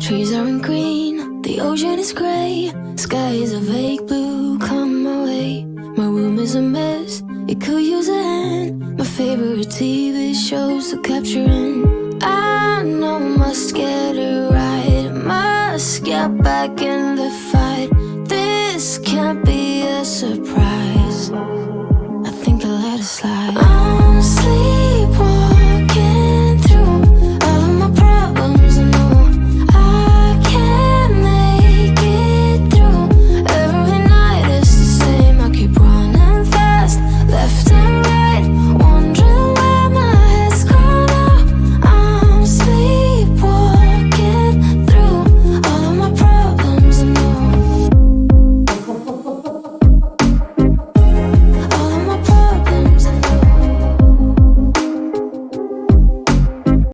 Trees aren't green, the ocean is gray, sky is a vague blue, come my way. My room is a mess, it could use a hand. My favorite TV shows to capture in. I know I must get it right, must get back in the fight. This can't be a surprise, I think I let it slide.